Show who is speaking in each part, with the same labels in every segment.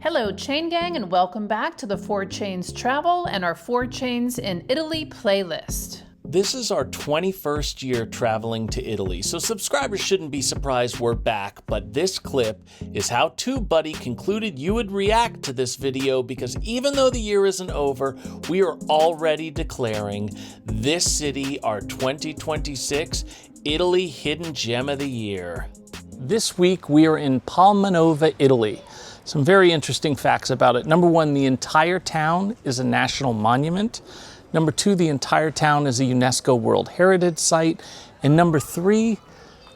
Speaker 1: Hello Chain Gang, and welcome back to the 4 Chains Travel and our 4 Chains in Italy playlist.
Speaker 2: This is our 21st year traveling to Italy, so subscribers shouldn't be surprised we're back, but this clip is how TubeBuddy concluded you would react to this video because even though the year isn't over, we are already declaring this city our 2026 Italy Hidden Gem of the Year. This week we are in Palmanova, Italy. Some very interesting facts about it. Number one, the entire town is a national monument. Number two, the entire town is a UNESCO World Heritage Site. And number three,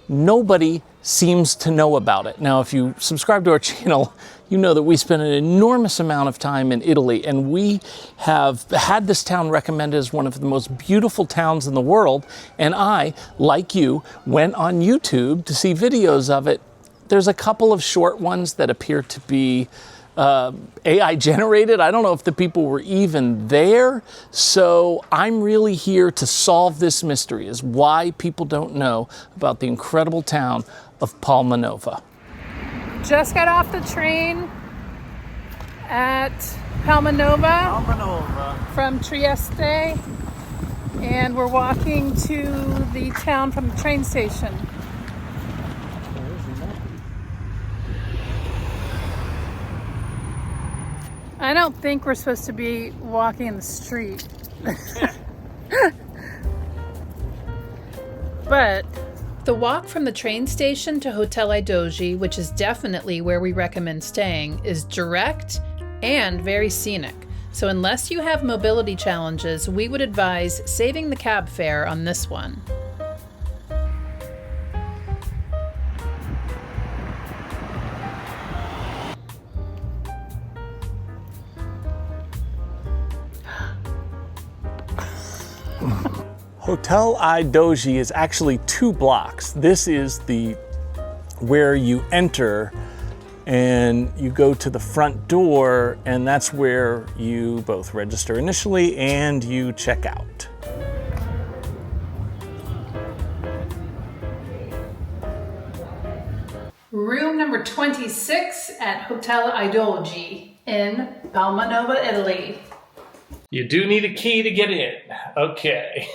Speaker 2: nobody seems to know about it. Now, if you subscribe to our channel, you know that we spend an enormous amount of time in Italy, and we have had this town recommended as one of the most beautiful towns in the world. And I, like you, went on YouTube to see videos of it. There's a couple of short ones that appear to be AI generated. I don't know if the people were even there. So I'm really here to solve this mystery, is why people don't know about the incredible town of Palmanova.
Speaker 1: Just got off the train at Palmanova from Trieste, and we're walking to the town from the train station. I don't think we're supposed to be walking in the street. But the walk from the train station to Hotel Ai Dogi, which is definitely where we recommend staying, is direct and very scenic. So unless you have mobility challenges, we would advise saving the cab fare on this one.
Speaker 2: Hotel Ai Dogi is actually 2 blocks. This is where you enter and you go to the front door, and that's where you both register initially and you check out.
Speaker 1: Room number 26 at Hotel Ai Dogi in Palmanova, Italy.
Speaker 2: You do need a key to get in. Okay.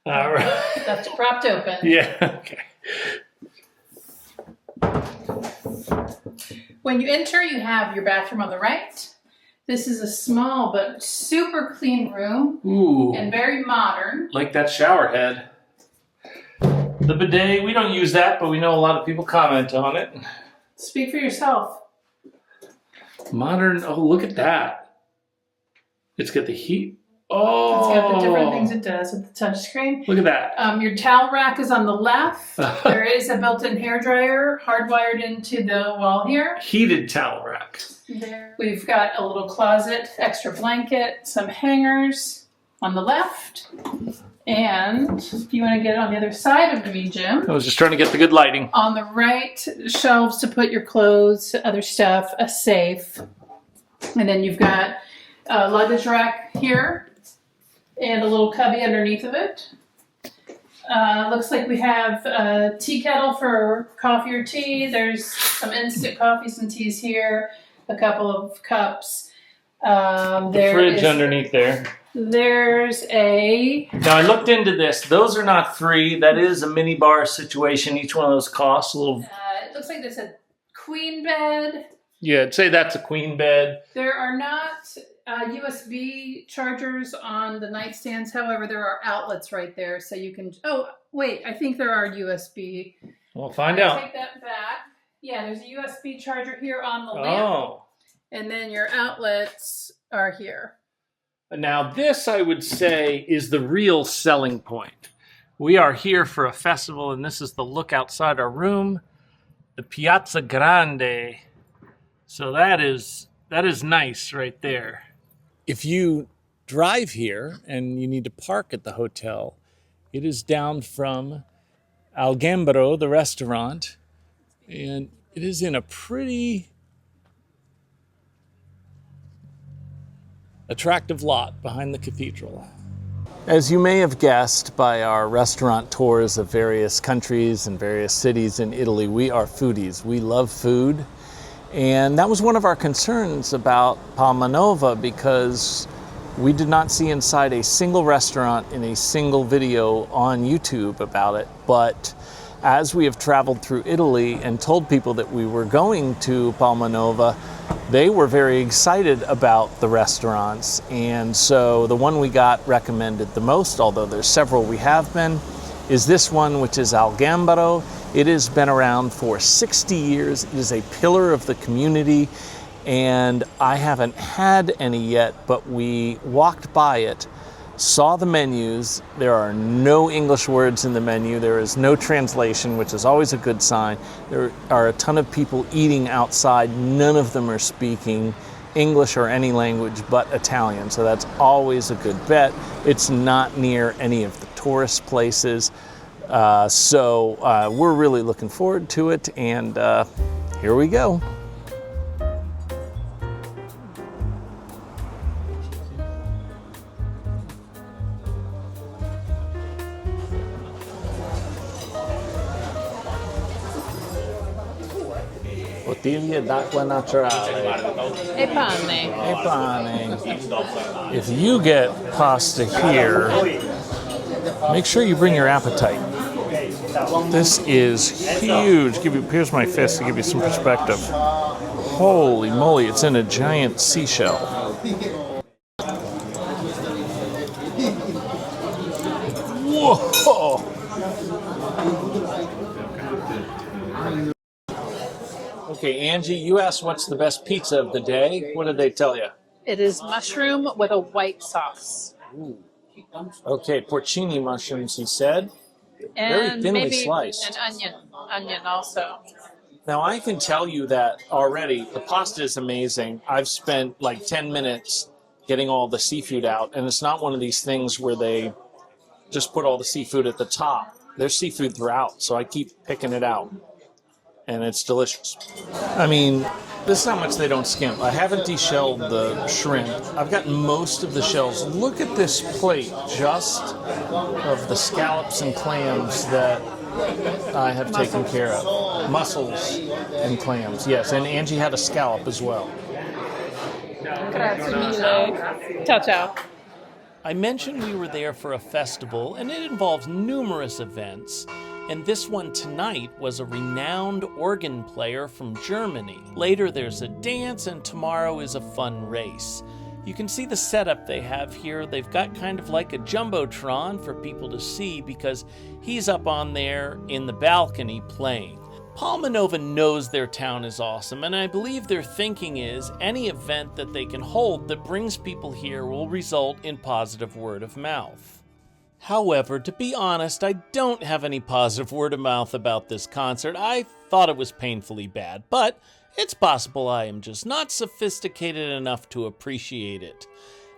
Speaker 2: All right.
Speaker 1: That's propped open.
Speaker 2: Yeah, okay.
Speaker 1: When you enter, you have your bathroom on the right. This is a small but super clean room.
Speaker 2: Ooh.
Speaker 1: And very modern.
Speaker 2: Like that shower head. The bidet, we don't use that, but we know a lot of people comment on it.
Speaker 1: Speak for yourself.
Speaker 2: Modern, oh, look at that. It's got the heat. Oh,
Speaker 1: it's got the different things it does with the touch screen.
Speaker 2: Look at that.
Speaker 1: Your towel rack is on the left. There is a built-in hairdryer hardwired into the wall here.
Speaker 2: Heated towel rack.
Speaker 1: There. We've got a little closet, extra blanket, some hangers on the left. And if you want to get on the other side of me, Jim.
Speaker 2: I was just trying to get the good lighting.
Speaker 1: On the right, shelves to put your clothes, other stuff, a safe. And then you've got a luggage rack here. And a little cubby underneath of it. Looks like we have a tea kettle for coffee or tea. There's some instant coffees and teas here. A couple of cups.
Speaker 2: The fridge underneath there.
Speaker 1: There's a...
Speaker 2: Now I looked into this. Those are not free. That is a mini bar situation. Each one of those costs a little...
Speaker 1: it looks like there's a queen bed.
Speaker 2: Yeah, I'd say that's a queen bed.
Speaker 1: There are not... USB chargers on the nightstands. However, there are outlets right there, so you can... Oh, wait, I think there are USB.
Speaker 2: We'll find out.
Speaker 1: Take that back. Yeah, there's a USB charger here on the lamp. And then your outlets are here.
Speaker 2: Now this, I would say, is the real selling point. We are here for a festival, and this is the look outside our room. The Piazza Grande. So that is nice right there. If you drive here and you need to park at the hotel, it is down from Algambro, the restaurant, and it is in a pretty attractive lot behind the cathedral. As you may have guessed by our restaurant tours of various countries and various cities in Italy, we are foodies. We love food. And that was one of our concerns about Palmanova, because we did not see inside a single restaurant in a single video on YouTube about it. But as we have traveled through Italy and told people that we were going to Palmanova, they were very excited about the restaurants. And so the one we got recommended the most, although there's several we have been, is this one, which is Al Gambaro. It has been around for 60 years. It is a pillar of the community, and I haven't had any yet, but we walked by it, saw the menus. There are no English words in the menu. There is no translation, which is always a good sign. There are a ton of people eating outside. None of them are speaking English or any language but Italian, so that's always a good bet. It's not near any of the tourist places. So we're really looking forward to it, and here we go. Bottiglia d'acqua naturale.
Speaker 1: E pane.
Speaker 2: E pane. If you get pasta here, make sure you bring your appetite. This is huge. Here's my fist to give you some perspective. Holy moly, it's in a giant seashell. Whoa! Okay, Angie, you asked what's the best pizza of the day. What did they tell you?
Speaker 1: It is mushroom with a white sauce.
Speaker 2: Ooh. Okay, porcini mushrooms, he said.
Speaker 1: And
Speaker 2: very thinly
Speaker 1: maybe
Speaker 2: sliced.
Speaker 1: an onion also.
Speaker 2: Now, I can tell you that already. The pasta is amazing. I've spent like 10 minutes getting all the seafood out, and it's not one of these things where they just put all the seafood at the top. There's seafood throughout, so I keep picking it out, and it's delicious. I mean, this is how much they don't skimp. I haven't deshelled the shrimp. I've gotten most of the shells. Look at this plate just of the scallops and clams that I have taken care of. Mussels and clams, yes. And Angie had a scallop as well.
Speaker 1: Grazie mille. Ciao, ciao.
Speaker 2: I mentioned we were there for a festival, and it involves numerous events. And this one tonight was a renowned organ player from Germany. Later there's a dance, and tomorrow is a fun race. You can see the setup they have here. They've got kind of like a jumbotron for people to see, because he's up on there in the balcony playing. Palmanova knows their town is awesome, and I believe their thinking is any event that they can hold that brings people here will result in positive word of mouth. However, to be honest, I don't have any positive word of mouth about this concert. I thought it was painfully bad, but it's possible I am just not sophisticated enough to appreciate it.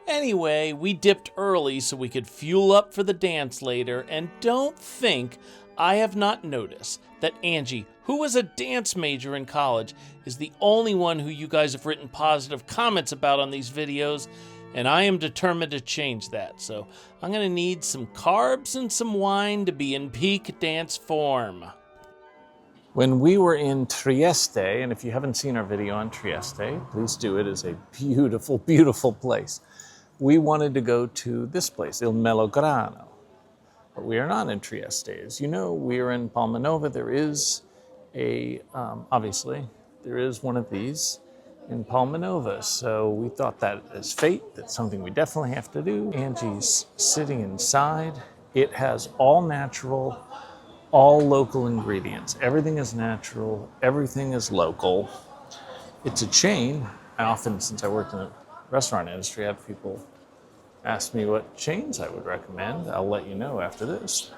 Speaker 2: Anyway, we dipped early so we could fuel up for the dance later, and don't think I have not noticed that Angie, who was a dance major in college, is the only one who you guys have written positive comments about on these videos, and I am determined to change that. So I'm going to need some carbs and some wine to be in peak dance form. When we were in Trieste, and if you haven't seen our video on Trieste, please do. It is a beautiful, beautiful place. We wanted to go to this place, Il Melograno. But we are not in Trieste. As you know, we are in Palmanova. There is obviously, there is one of these in Palmanova. So we thought that is fate. That's something we definitely have to do. Angie's sitting inside. It has all natural, all local ingredients. Everything is natural. Everything is local. It's a chain. I often, since I worked in the restaurant industry, I have people ask me what chains I would recommend. I'll let you know after this.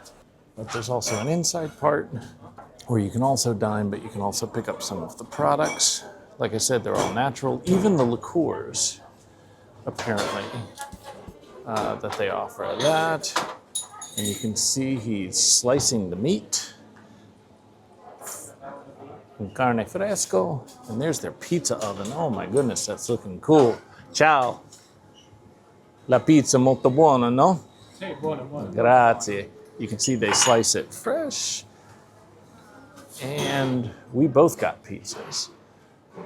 Speaker 2: But there's also an inside part where you can also dine, but you can also pick up some of the products. Like I said, they're all natural. Even the liqueurs, apparently, that they offer. That, and you can see he's slicing the meat. Carne fresco. And there's their pizza oven. Oh my goodness, that's looking cool. Ciao. La pizza molto buona, no?
Speaker 3: Sì, buona, buona.
Speaker 2: Grazie. You can see they slice it fresh. And we both got pizzas.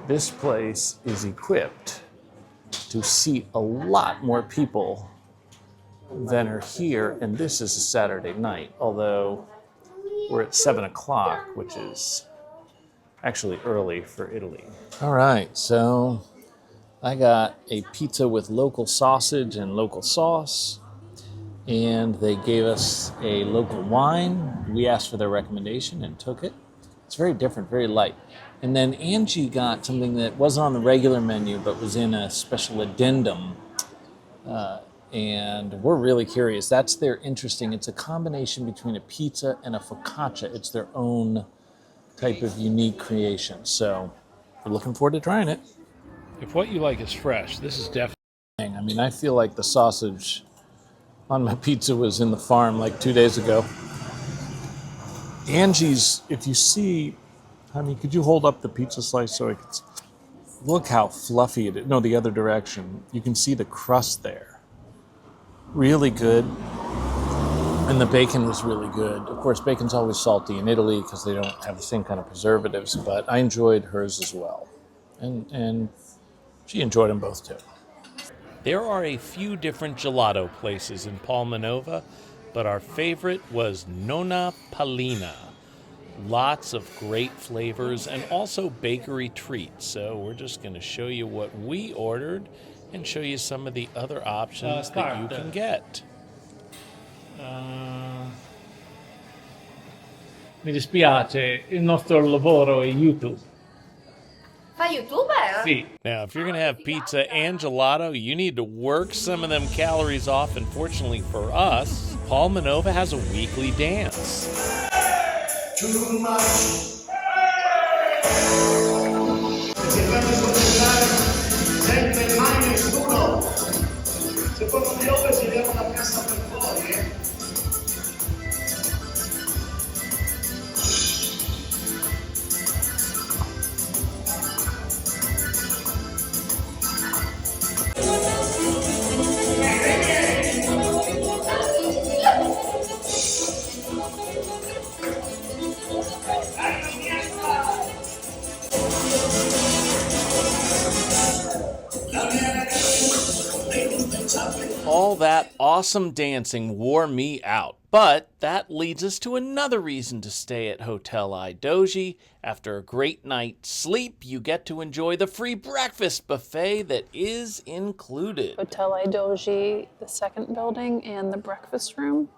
Speaker 2: this place is equipped to seat a lot more people than are here, and this is a Saturday night, although we're at 7 o'clock, which is actually early for Italy. All right, so I got a pizza with local sausage and local sauce, and they gave us a local wine. We asked for their recommendation and took it. It's very different, very light. And then Angie got something that wasn't on the regular menu, but was in a special addendum. And we're really curious. That's their interesting. It's a combination between a pizza and a focaccia. It's their own type of unique creation. So we're looking forward to trying it. If what you like is fresh, this is definitely. I mean, I feel like the sausage on my pizza was in the farm like 2 days ago. Angie's, if you see, honey, could you hold up the pizza slice so I could see? Look how fluffy it is. No, the other direction. You can see the crust there. Really good. And the bacon was really good. Of course, bacon's always salty in Italy because they don't have the same kind of preservatives, but I enjoyed hers as well. And she enjoyed them both too. There are a few different gelato places in Palmanova, but our favorite was Nonna Palina. Lots of great flavors and also bakery treats. So we're just going to show you what we ordered and show you some of the other options that you can get.
Speaker 3: Mi dispiace, il nostro lavoro è YouTube.
Speaker 4: Fa YouTuber?
Speaker 3: Sì.
Speaker 2: Now, if you're going to have pizza and gelato, you need to work some of them calories off. And fortunately for us, Palmanova has a weekly dance.
Speaker 5: Too much. Sempre mai nessuno. Secondo piove si leva la cassa per fuori,
Speaker 2: All that awesome dancing wore me out. But that leads us to another reason to stay at Hotel Ai Dogi. After a great night's sleep, you get to enjoy the free breakfast buffet that is included.
Speaker 1: Hotel Ai Dogi, the second building, and the breakfast room.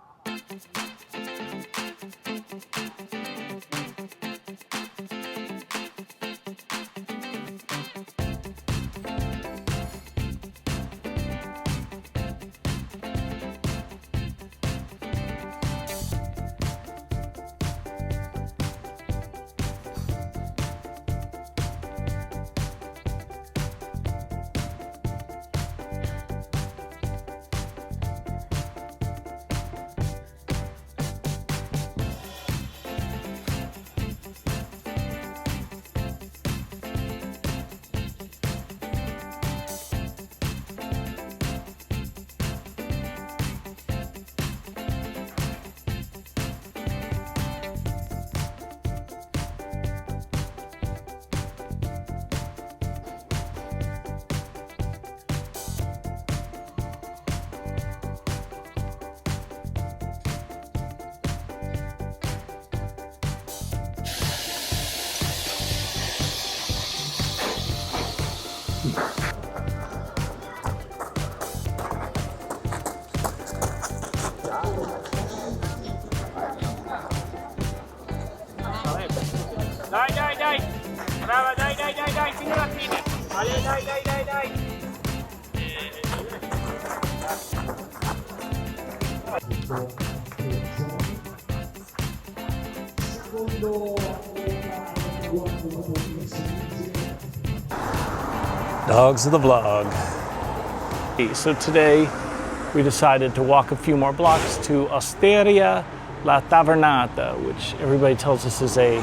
Speaker 3: Dai. Brava, dai, fino alla fine. Vale, dai.
Speaker 2: Dogs of the vlog.
Speaker 3: So today we decided to walk a few more blocks to Osteria La Tavernata, which everybody tells us is a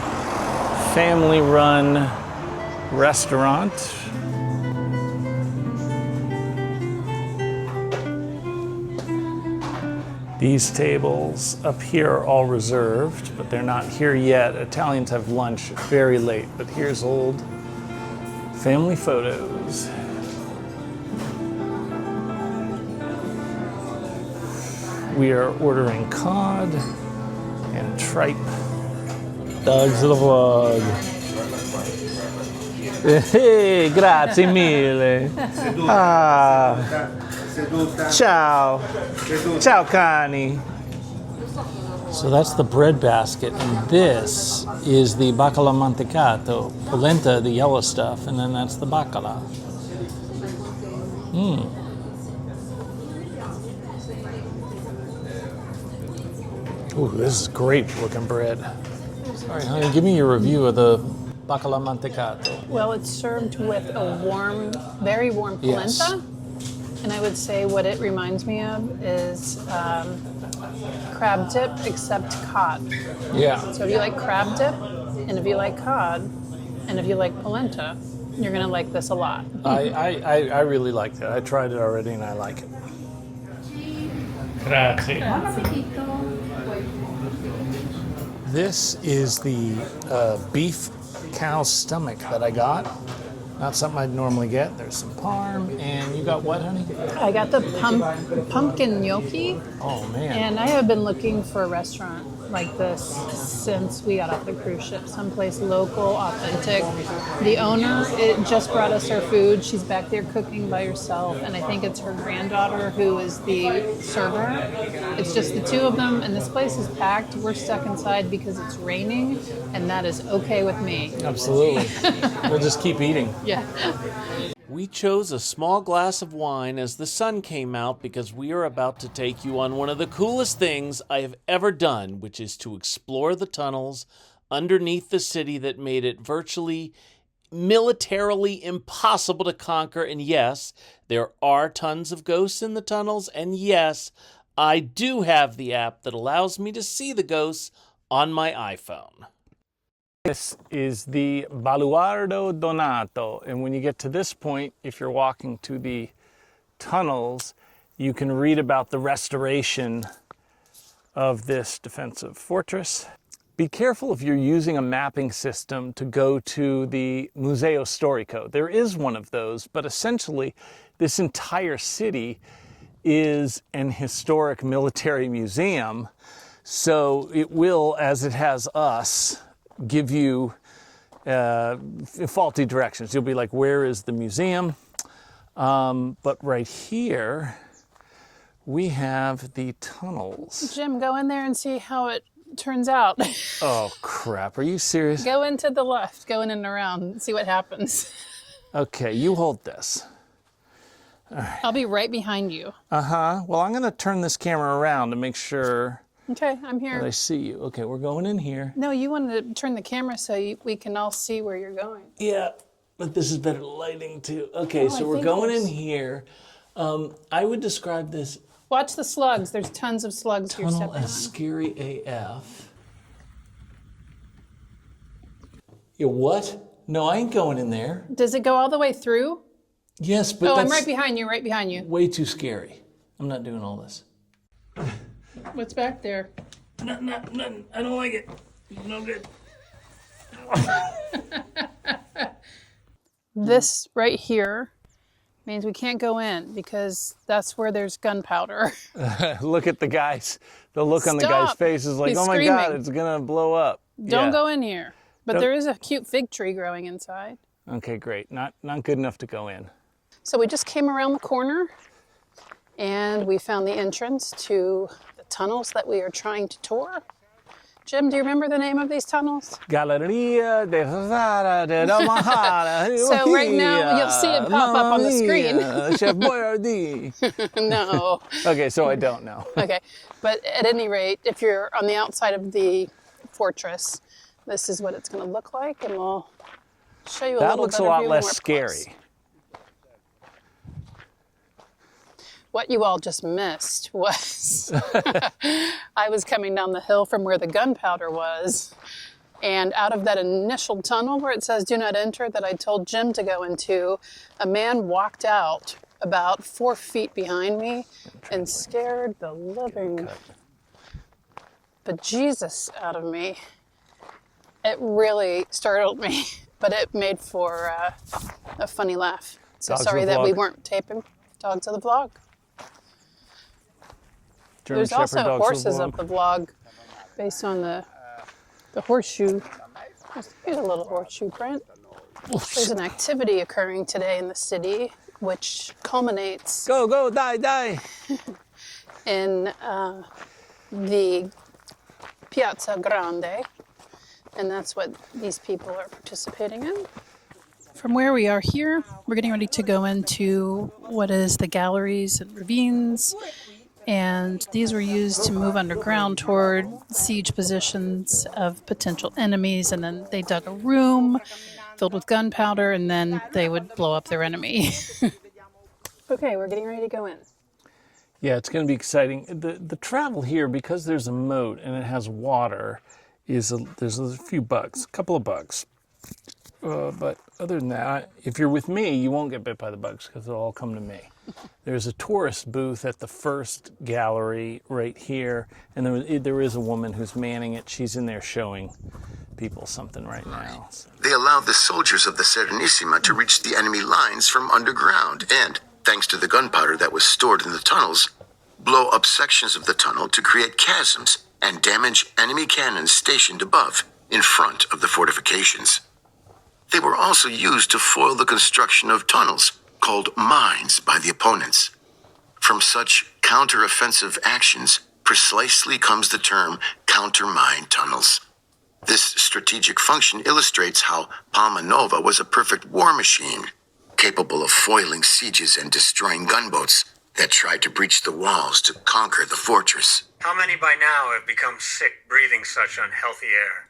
Speaker 3: family-run restaurant. These tables up here are all reserved, but they're not here yet. Italians have lunch very late, but here's old Family photos. We are ordering cod and tripe. Dogs of the vlog. Hey, grazie mille. Ah, ciao. Ciao, cani. So that's the bread basket, and this is the baccalà mantecato, polenta, the yellow stuff, and then that's the baccalà. Ooh, this is great looking bread. All right, honey, give me your review of the baccalà mantecato.
Speaker 1: Well, it's served with a warm, very warm polenta.
Speaker 3: Yes.
Speaker 1: And I would say what it reminds me of is crab dip, except cod.
Speaker 3: Yeah.
Speaker 1: So if you like crab dip, and if you like cod, and if you like polenta, you're gonna like this a lot.
Speaker 3: I really like that. I tried it already and I like it. Grazie. This is the beef cow stomach that I got. Not something I'd normally get. There's some parm, and you got what, honey?
Speaker 1: I got the pumpkin gnocchi,
Speaker 3: Oh man.
Speaker 1: and I have been looking for a restaurant like this since we got off the cruise ship. Someplace local, authentic. The owner, it just brought us our food. She's back there cooking by herself, and I think it's her granddaughter who is the server. It's just the two of them, and this place is packed. We're stuck inside because it's raining, and that is okay with me.
Speaker 3: Absolutely. We'll just keep eating.
Speaker 1: Yeah.
Speaker 2: We chose a small glass of wine as the sun came out because we are about to take you on one of the coolest things I have ever done, which is to explore the tunnels underneath the city that made it virtually militarily impossible to conquer. And yes, there are tons of ghosts in the tunnels. And yes, I do have the app that allows me to see the ghosts on my iPhone.
Speaker 3: This is the Baluardo Donato, and when you get to this point, if you're walking to the tunnels, you can read about the restoration of this defensive fortress. Be careful if you're using a mapping system to go to the Museo Storico. There is one of those, but essentially this entire city is an historic military museum, so it will, as it has us, give you faulty directions. You'll be like, where is the museum? But right here, we have the tunnels.
Speaker 1: Jim, go in there and see how it turns out.
Speaker 3: Oh, crap. Are you serious?
Speaker 1: Go into the left, go in and around, and see what happens.
Speaker 3: Okay, you hold this.
Speaker 1: I'll be right behind you.
Speaker 3: Uh-huh. Well, I'm going to turn this camera around to make sure
Speaker 1: Okay, I'm here.
Speaker 3: that I see you. Okay, we're going in here.
Speaker 1: No, you wanted to turn the camera so we can all see where you're going.
Speaker 3: Yeah, but this is better lighting too. Okay,
Speaker 1: Oh,
Speaker 3: so
Speaker 1: I
Speaker 3: we're
Speaker 1: think
Speaker 3: going in
Speaker 1: it's-
Speaker 3: here. I would describe this
Speaker 1: Watch the slugs. There's tons of slugs you're
Speaker 3: tunnel
Speaker 1: stepping
Speaker 3: as
Speaker 1: on.
Speaker 3: scary AF. Yeah, what? No, I ain't going in there.
Speaker 1: Does it go all the way through?
Speaker 3: Yes, but
Speaker 1: Oh,
Speaker 3: that's
Speaker 1: I'm right behind you, right behind you.
Speaker 3: way too scary. I'm not doing all this.
Speaker 1: What's back there?
Speaker 3: Nothing. I don't like it. No good.
Speaker 1: This right here means we can't go in because that's where there's gunpowder.
Speaker 3: Look at the guys. The look on the guy's
Speaker 1: Stop.
Speaker 3: face is like,
Speaker 1: He's
Speaker 3: oh my God,
Speaker 1: screaming.
Speaker 3: it's gonna blow up.
Speaker 1: Don't
Speaker 3: Yeah.
Speaker 1: go in here. But
Speaker 3: Don't-
Speaker 1: there is a cute fig tree growing inside.
Speaker 3: Okay, great. Not good enough to go in.
Speaker 1: So we just came around the corner and we found the entrance to the tunnels that we are trying to tour. Jim, do you remember the name of these tunnels?
Speaker 3: Galleria de Rosara de la Mahara.
Speaker 1: So right now, you'll see it pop up on the screen.
Speaker 3: Chef Boyardee.
Speaker 1: No.
Speaker 3: Okay, so I don't know.
Speaker 1: Okay. But at any rate, if you're on the outside of the fortress, this is what it's going to look like, and we'll show you a
Speaker 3: That
Speaker 1: little
Speaker 3: looks a
Speaker 1: better
Speaker 3: lot
Speaker 1: view
Speaker 3: less
Speaker 1: when we're
Speaker 3: scary.
Speaker 1: close. What you all just missed was I was coming down the hill from where the gunpowder was, and out of that initial tunnel where it says do not enter that I told Jim to go into, a man walked out about 4 feet behind me and scared the living bejesus out of me. It really startled me. but it made for a funny laugh. So
Speaker 3: Dogs
Speaker 1: sorry
Speaker 3: of the
Speaker 1: that we
Speaker 3: vlog.
Speaker 1: weren't taping Dogs of the Vlog.
Speaker 3: German
Speaker 1: There's also
Speaker 3: Shepherd dogs
Speaker 1: horses
Speaker 3: will
Speaker 1: of the vlog based on the horseshoe. Here's a little horseshoe print. There's an activity occurring today in the city, which culminates
Speaker 3: Go, go, die, die.
Speaker 1: in the Piazza Grande, and that's what these people are participating in. From where we are here, we're getting ready to go into what is the galleries and ravines, and these were used to move underground toward siege positions of potential enemies, and then they dug a room filled with gunpowder, and then they would blow up their enemy. Okay, we're getting ready to go in.
Speaker 3: Yeah, it's going to be exciting. The travel here, because there's a moat and it has water, there's a few bugs, a couple of bugs. But other than that, if you're with me, you won't get bit by the bugs because they'll all come to me. There's a tourist booth at the first gallery right here, and there is a woman who's manning it. She's in there showing people something right now.
Speaker 6: They allowed the soldiers of the Serenissima to reach the enemy lines from underground and, thanks to the gunpowder that was stored in the tunnels, blow up sections of the tunnel to create chasms and damage enemy cannons stationed above, in front of the fortifications. They were also used to foil the construction of tunnels, called mines by the opponents. From such counter-offensive actions, precisely comes the term counter-mine tunnels. This strategic function illustrates how Palmanova was a perfect war machine, capable of foiling sieges and destroying gunboats that tried to breach the walls to conquer the fortress.
Speaker 7: How many by now have become sick breathing such unhealthy air?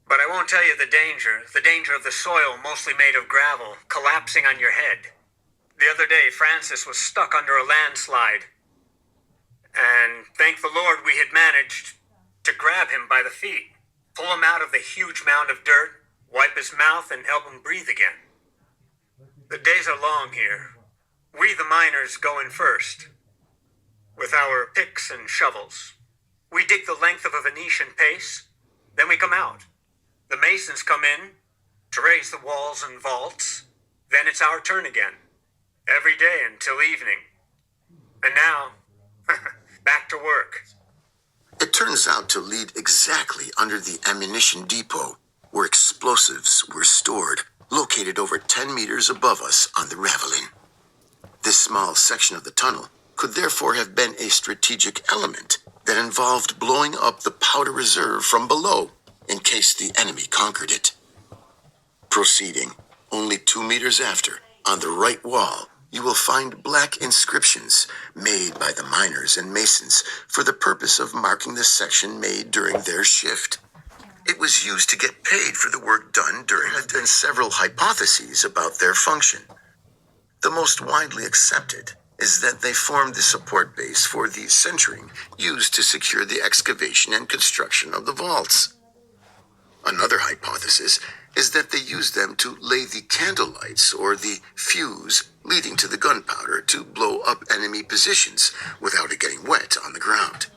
Speaker 7: But I won't tell you the danger of the soil mostly made of gravel collapsing on your head. The other day, Francis was stuck under a landslide. And thank the Lord we had managed to grab him by the feet, pull him out of the huge mound of dirt, wipe his mouth, and help him breathe again. The days are long here. We, the miners, go in first, with our picks and shovels. We dig the length of a Venetian pace, then we come out. The masons come in to raise the walls and vaults, then it's our turn again, every day until evening. And now, back to work.
Speaker 6: It turns out to lead exactly under the ammunition depot, where explosives were stored, located over 10 meters above us on the Ravelin. This small section of the tunnel could therefore have been a strategic element that involved blowing up the powder reserve from below in case the enemy conquered it. Proceeding, only 2 meters after, on the right wall, you will find black inscriptions made by the miners and masons for the purpose of marking the section made during their shift. It was used to get paid for the work done during it, and several hypotheses about their function. The most widely accepted is that they formed the support base for the centering used to secure the excavation and construction of the vaults. Another hypothesis is that they used them to lay the candlelights or the fuse leading to the gunpowder to blow up enemy positions without it getting wet on the ground.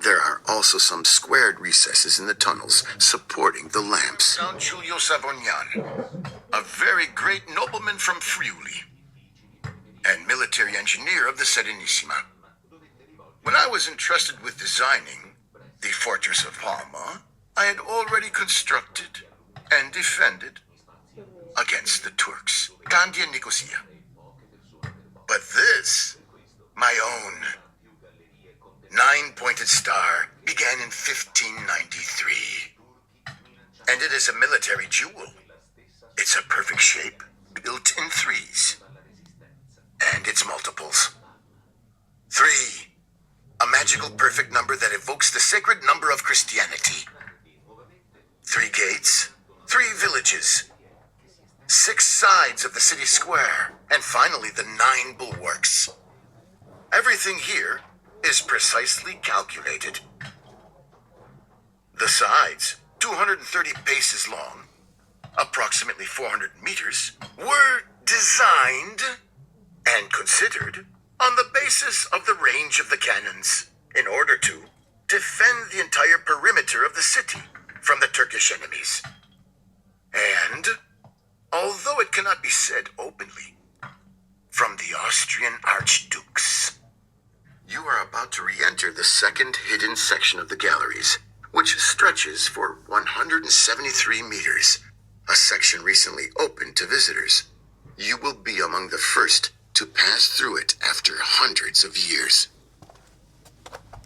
Speaker 6: There are also some squared recesses in the tunnels supporting the lamps. Count Giulio Savognan, a very great nobleman from Friuli, and military engineer of the Serenissima. When I was entrusted with designing the fortress of Palma, I had already constructed and defended against the Turks, Candia and Nicosia. But this, my own 9-pointed star, began in 1593. And it is a military jewel. It's a perfect shape, built in threes. And its multiples. 3, a magical perfect number that evokes the sacred number of Christianity. 3 gates, 3 villages, 6 sides of the city square, and finally the 9 bulwarks. Everything here is precisely calculated. The sides, 230 paces long, approximately 400 meters, were designed and considered on the basis of the range of the cannons in order to defend the entire perimeter of the city from the Turkish enemies. And although it cannot be said openly. From the Austrian archdukes. You are about to re-enter the second hidden section of the galleries, which stretches for 173 meters, a section recently opened to visitors. You will be among the first to pass through it after hundreds of years.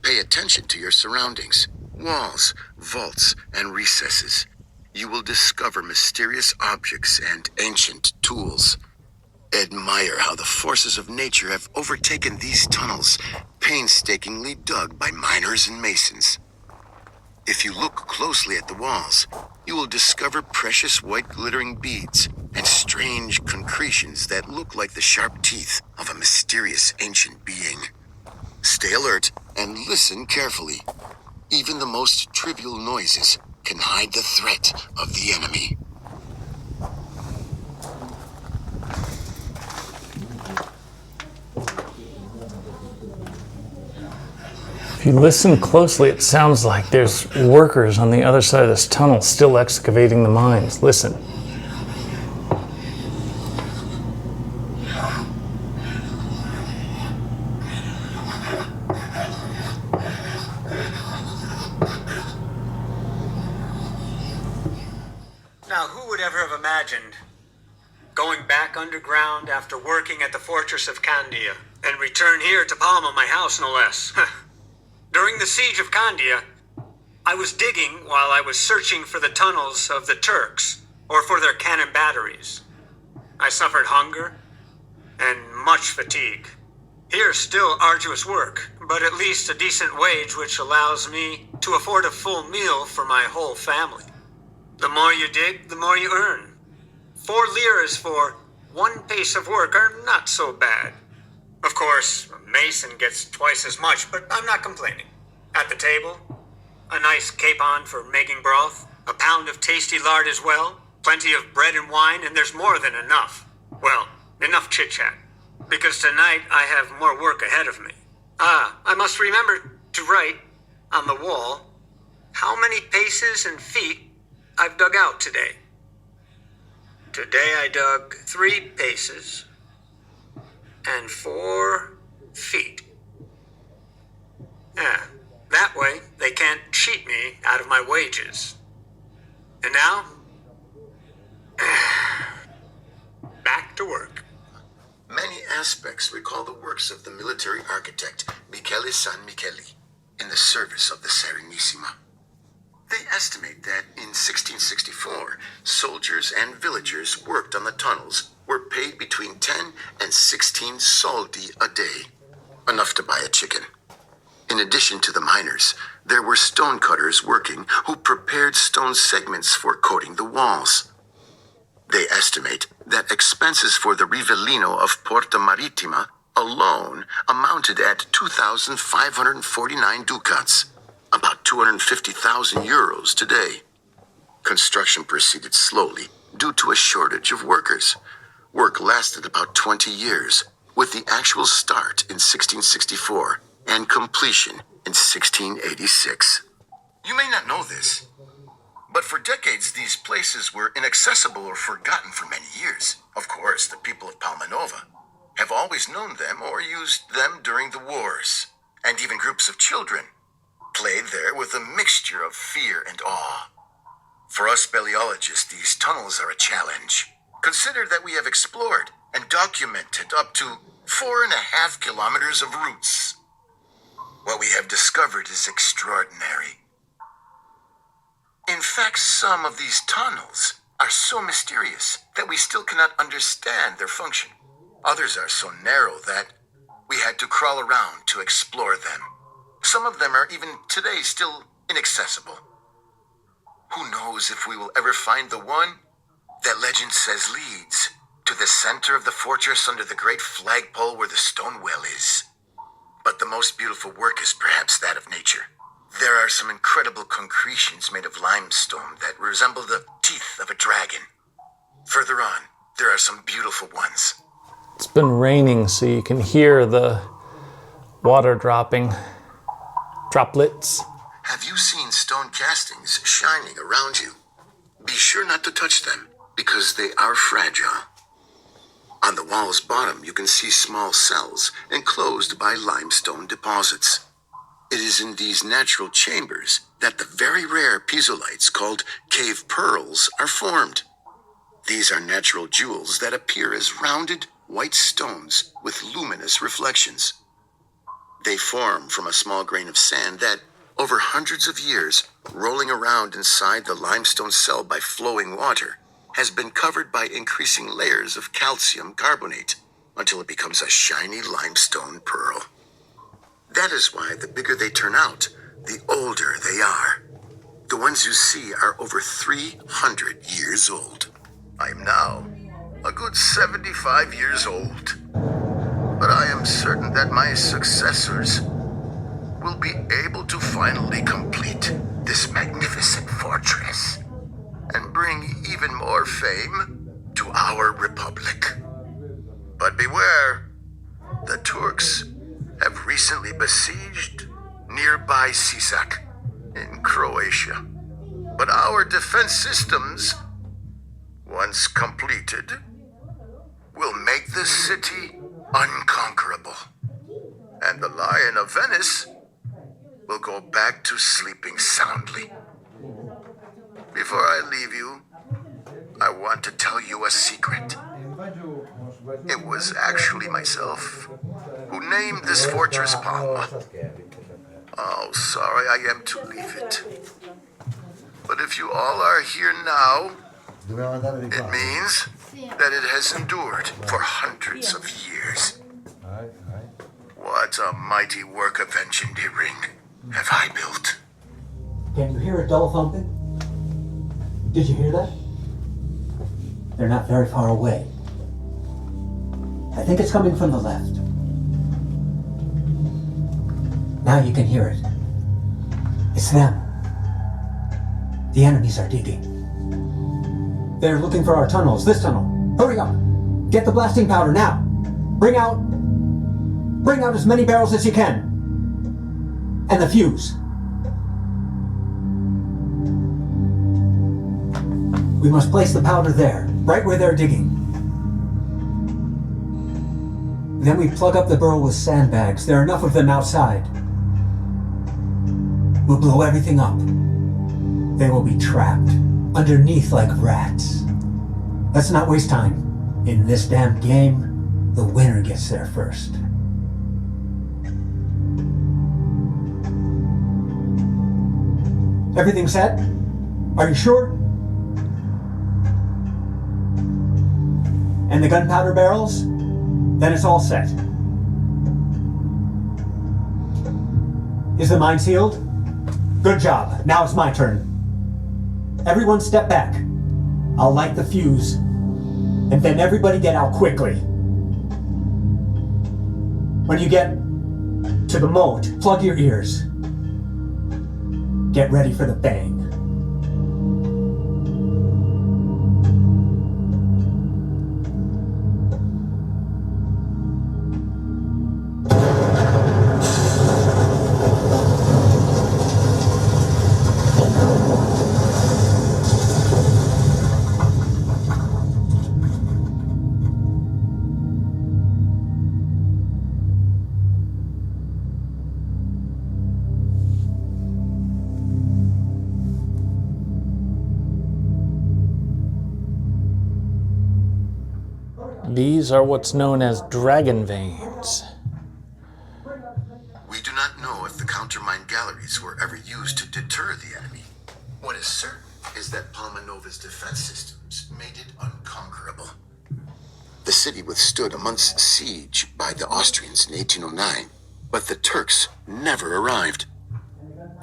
Speaker 6: Pay attention to your surroundings, walls, vaults, and recesses. You will discover mysterious objects and ancient tools. Admire how the forces of nature have overtaken these tunnels, painstakingly dug by miners and masons. If you look closely at the walls, you will discover precious white glittering beads and strange concretions that look like the sharp teeth of a mysterious ancient being. Stay alert and listen carefully. Even the most trivial noises can hide the threat of the enemy.
Speaker 3: If you listen closely, it sounds like there's workers on the other side of this tunnel still excavating the mines. Listen.
Speaker 7: Now, who would ever have imagined going back underground after working at the fortress of Candia and return here to Palma, my house, no less? During the siege of Candia, I was digging while I was searching for the tunnels of the Turks or for their cannon batteries. I suffered hunger and much fatigue. Here, still arduous work, but at least a decent wage which allows me to afford a full meal for my whole family. The more you dig, the more you earn. 4 liras for 1 pace of work are not so bad. Of course, a mason gets twice as much, but I'm not complaining. At the table, a nice capon for making broth, a pound of tasty lard as well, plenty of bread and wine, and there's more than enough. Well, enough chit-chat, because tonight I have more work ahead of me. I must remember to write on the wall how many paces and feet I've dug out today. Today I dug 3 paces and 4 feet. That way they can't cheat me out of my wages. And now, back to work.
Speaker 6: Many aspects recall the works of the military architect Michele San Michele in the service of the Serenissima. They estimate that in 1664, soldiers and villagers worked on the tunnels were paid between 10 and 16 soldi a day, enough to buy a chicken. In addition to the miners, there were stonecutters working who prepared stone segments for coating the walls. They estimate that expenses for the Rivellino of Porta Marittima alone amounted at 2,549 ducats, about 250,000 euros today. Construction proceeded slowly due to a shortage of workers. Work lasted about 20 years, with the actual start in 1664 and completion in 1686. You may not know this, but for decades these places were inaccessible or forgotten for many years. Of course, the people of Palmanova have always known them or used them during the wars, and even groups of children played there with a mixture of fear and awe. For us speleologists, these tunnels are a challenge. Consider that we have explored and documented up to 4.5 kilometers of routes. What we have discovered is extraordinary. In fact, some of these tunnels are so mysterious that we still cannot understand their function. Others are so narrow that we had to crawl around to explore them. Some of them are even today still inaccessible. Who knows if we will ever find the one that legend says leads to the center of the fortress under the great flagpole where the stone well is. But the most beautiful work is perhaps that of nature. There are some incredible concretions made of limestone that resemble the teeth of a dragon. Further on, there are some beautiful ones.
Speaker 3: It's been raining, so you can hear the water dropping. Droplets.
Speaker 6: Have you seen stone castings shining around you? Be sure not to touch them. because they are fragile. On the wall's bottom, you can see small cells enclosed by limestone deposits. It is in these natural chambers that the very rare pisolites called cave pearls are formed. These are natural jewels that appear as rounded, white stones with luminous reflections. They form from a small grain of sand that, over hundreds of years, rolling around inside the limestone cell by flowing water, has been covered by increasing layers of calcium carbonate until it becomes a shiny limestone pearl. That is why the bigger they turn out, the older they are. The ones you see are over 300 years old. I am now a good 75 years old. But I am certain that my successors will be able to finally complete this magnificent fortress and bring even more fame to our republic. But beware, the Turks have recently besieged nearby Sisak in Croatia. But our defense systems, once completed, will make the city unconquerable. And the Lion of Venice will go back to sleeping soundly. Before I leave you, I want to tell you a secret. It was actually myself who named this fortress Palma. Oh, sorry I am to leave it. But if you all are here now, it means that it has endured for hundreds of years. What a mighty work of engineering have I built.
Speaker 8: Can you hear a dull thumping? Did you hear that? They're not very far away. I think it's coming from the left. Now you can hear it. It's them. The enemies are digging. They're looking for our tunnels. This tunnel. Hurry up! Get the blasting powder now! Bring out as many barrels as you can. And the fuse. We must place the powder there, right where they're digging. Then we plug up the burrow with sandbags. There are enough of them outside. We'll blow everything up. They will be trapped underneath like rats. Let's not waste time. In this damn game, the winner gets there first. Everything set? Are you sure? And the gunpowder barrels? Then it's all set. Is the mine sealed? Good job. Now it's my turn. Everyone step back. I'll light the fuse. And then everybody get out quickly. When you get to the moat, plug your ears. Get ready for the bang.
Speaker 3: These are what's known as dragon veins.
Speaker 6: We do not know if the countermine galleries were ever used to deter the enemy. What is certain is that Palmanova's defense systems made it unconquerable. The city withstood a month's siege by the Austrians in 1809, but the Turks never arrived.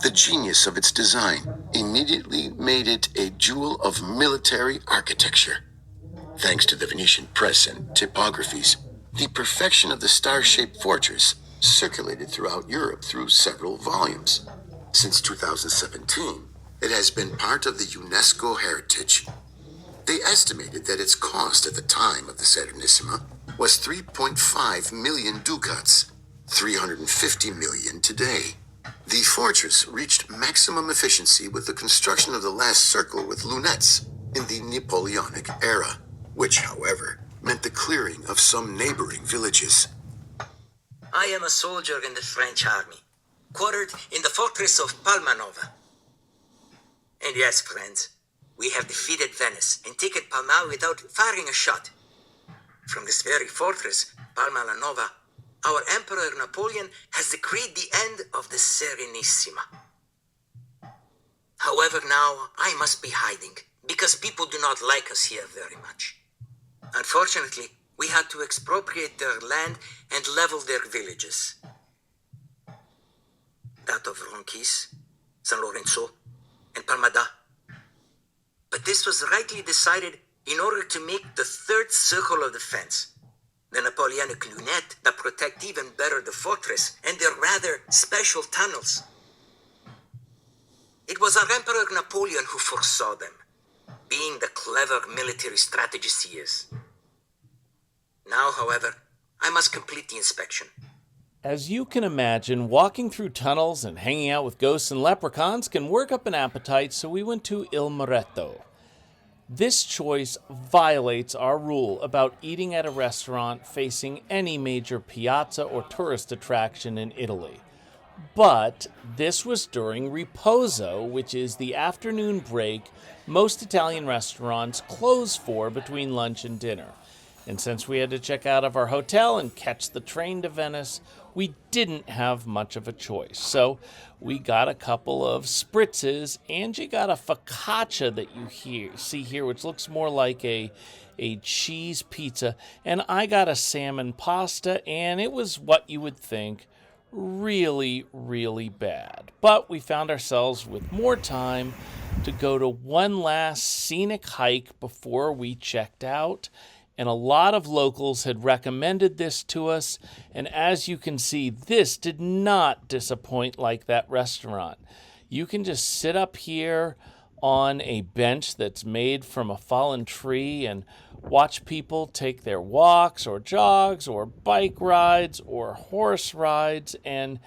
Speaker 6: The genius of its design immediately made it a jewel of military architecture. Thanks to the Venetian press and typographies, the perfection of the star-shaped fortress circulated throughout Europe through several volumes. Since 2017, it has been part of the UNESCO heritage. They estimated that its cost at the time of the Serenissima was 3.5 million ducats, 350 million today. The fortress reached maximum efficiency with the construction of the last circle with lunettes, in the Napoleonic era, which, however, meant the clearing of some neighboring villages.
Speaker 9: I am a soldier in the French army, quartered in the fortress of Palmanova. And yes, friends, we have defeated Venice and taken Palma without firing a shot. From this very fortress, Palmanova, our Emperor Napoleon has decreed the end of the Serenissima. However, now I must be hiding, because people do not like us here very much. Unfortunately, we had to expropriate their land and level their villages. That of Ronquis, San Lorenzo, and Palmada. But this was rightly decided in order to make the third circle of defense, the Napoleonic lunette that protect even better the fortress and their rather special tunnels. It was our Emperor Napoleon who foresaw them, being the clever military strategist he is. Now, however, I must complete the inspection.
Speaker 2: As you can imagine, walking through tunnels and hanging out with ghosts and leprechauns can work up an appetite, so we went to Il Muretto. This choice violates our rule about eating at a restaurant facing any major piazza or tourist attraction in Italy. But this was during riposo, which is the afternoon break most Italian restaurants close for between lunch and dinner. And since we had to check out of our hotel and catch the train to Venice, we didn't have much of a choice. So we got a couple of spritzes. Angie got a focaccia that you see here, which looks more like a cheese pizza. And I got a salmon pasta, and it was what you would think, really, really bad. But we found ourselves with more time to go to one last scenic hike before we checked out. And a lot of locals had recommended this to us, and as you can see, this did not disappoint like that restaurant. You can just sit up here on a bench that's made from a fallen tree and watch people take their walks or jogs or bike rides or horse rides, and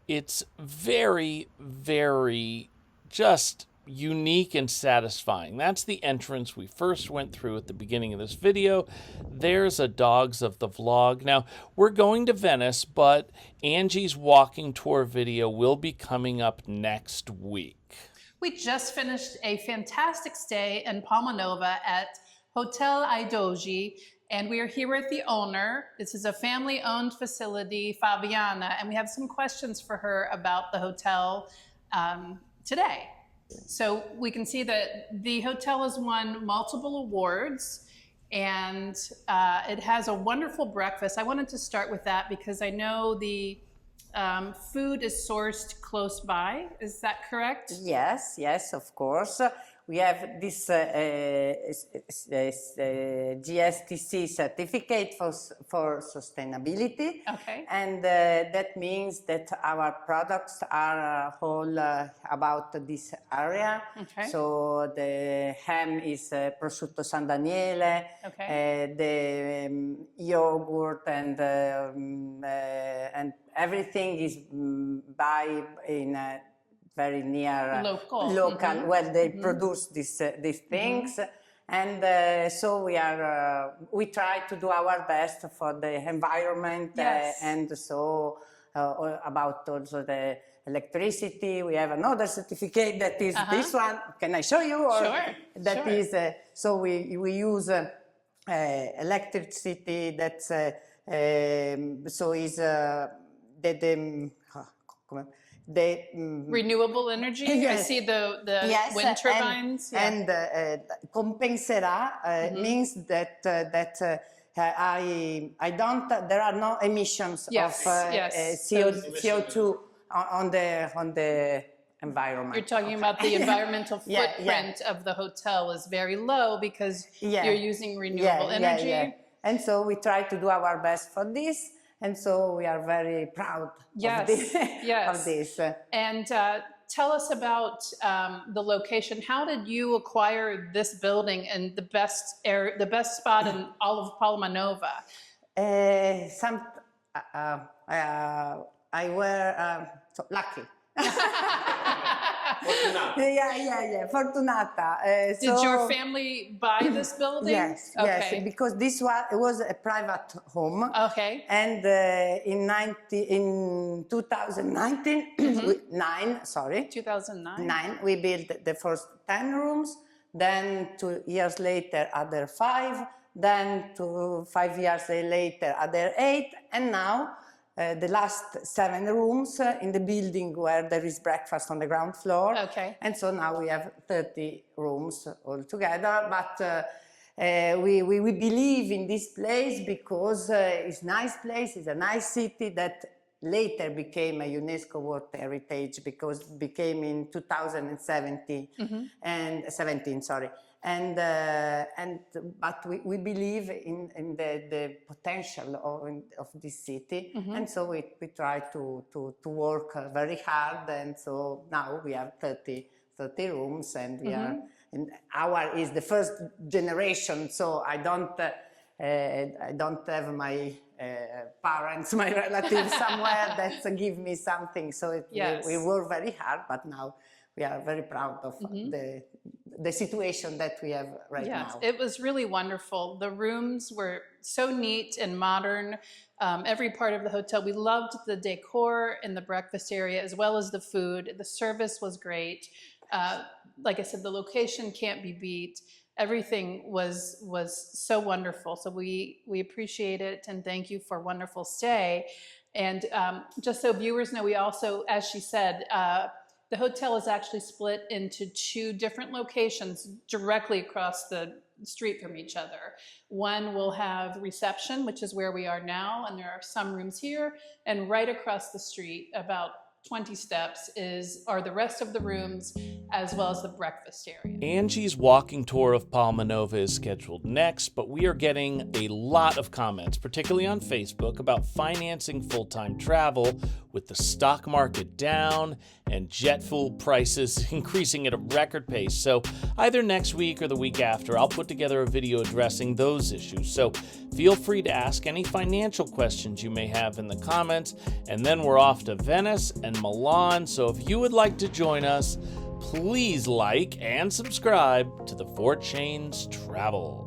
Speaker 2: it's very, very just unique and satisfying. That's the entrance we first went through at the beginning of this video. There's a dogs of the vlog. Now, we're going to Venice, but Angie's walking tour video will be coming up next week.
Speaker 1: We just finished a fantastic stay in Palmanova at Hotel Ai Dogi, and we are here with the owner. This is a family-owned facility, Fabiana, and we have some questions for her about the hotel today. So we can see that the hotel has won multiple awards, and it has a wonderful breakfast. I wanted to start with that because I know the food is sourced close by. Is that correct?
Speaker 10: Yes, yes, of course. We have this GSTC certificate for sustainability.
Speaker 1: Okay.
Speaker 10: And that means that our products are all about this area.
Speaker 1: Okay.
Speaker 10: So the ham is prosciutto San Daniele,
Speaker 1: Okay.
Speaker 10: the yogurt and everything is by in very near
Speaker 1: local.
Speaker 10: Mm-hmm. Where they produce these things, and so we try to do our best for the environment.
Speaker 1: Yes.
Speaker 10: And so about also the electricity, we have another certificate that is this one. Can I show you? Or
Speaker 1: Sure.
Speaker 10: That
Speaker 1: sure.
Speaker 10: is so we use electricity that's so is the
Speaker 1: renewable energy.
Speaker 10: Yes.
Speaker 1: I see the
Speaker 10: yes,
Speaker 1: wind turbines.
Speaker 10: And compenserà means that I don't. There are no emissions
Speaker 1: Yes,
Speaker 10: of
Speaker 1: yes.
Speaker 10: CO2 on the environment.
Speaker 1: You're talking about the environmental
Speaker 10: Yeah,
Speaker 1: footprint of the hotel is very low because
Speaker 10: Yeah.
Speaker 1: you're using renewable energy.
Speaker 10: And so we try to do our best for this. And so we are very proud
Speaker 1: Yes,
Speaker 10: of this.
Speaker 1: yes.
Speaker 10: Of this.
Speaker 1: And tell us about the location. How did you acquire this building and the best spot in all of Palmanova?
Speaker 10: I were so lucky. Yeah, Fortunata.
Speaker 1: Did your family buy this building?
Speaker 10: Yes,
Speaker 1: Okay.
Speaker 10: yes, because this was a private home.
Speaker 1: Okay.
Speaker 10: And in 2019,
Speaker 1: 2009.
Speaker 10: we built the first 10 rooms, then 2 years later other 5, then 5 years later other 8, and now the last 7 rooms in the building where there is breakfast on the ground floor.
Speaker 1: Okay.
Speaker 10: And so now we have 30 rooms altogether, but we believe in this place because it's a nice place, it's a nice city that later became a UNESCO World Heritage because it became in 2017 and 17, sorry. But we believe in the potential of this city, and so we try to work very hard, and so now we have 30 rooms, and we are. And our is the first generation, so I don't have my parents, my relatives somewhere that give me something. So we work very hard, but now we are very proud of the situation that we have right now.
Speaker 1: It was really wonderful. The rooms were so neat and modern. Every part of the hotel, we loved the decor in the breakfast area as well as the food. The service was great. Like I said, the location can't be beat. Everything was so wonderful. So we appreciate it and thank you for a wonderful stay. And just so viewers know, we also, as she said, the hotel is actually split into 2 different locations directly across the street from each other. One will have reception, which is where we are now, and there are some rooms here. And right across the street, about 20 steps, are the rest of the rooms as well as the breakfast area.
Speaker 2: Angie's walking tour of Palmanova is scheduled next, but we are getting a lot of comments, particularly on Facebook, about financing full-time travel with the stock market down and jet fuel prices increasing at a record pace. So either next week or the week after, I'll put together a video addressing those issues. So feel free to ask any financial questions you may have in the comments, and then we're off to Venice and Milan. So if you would like to join us, please like and subscribe to the 4 Chains Travel.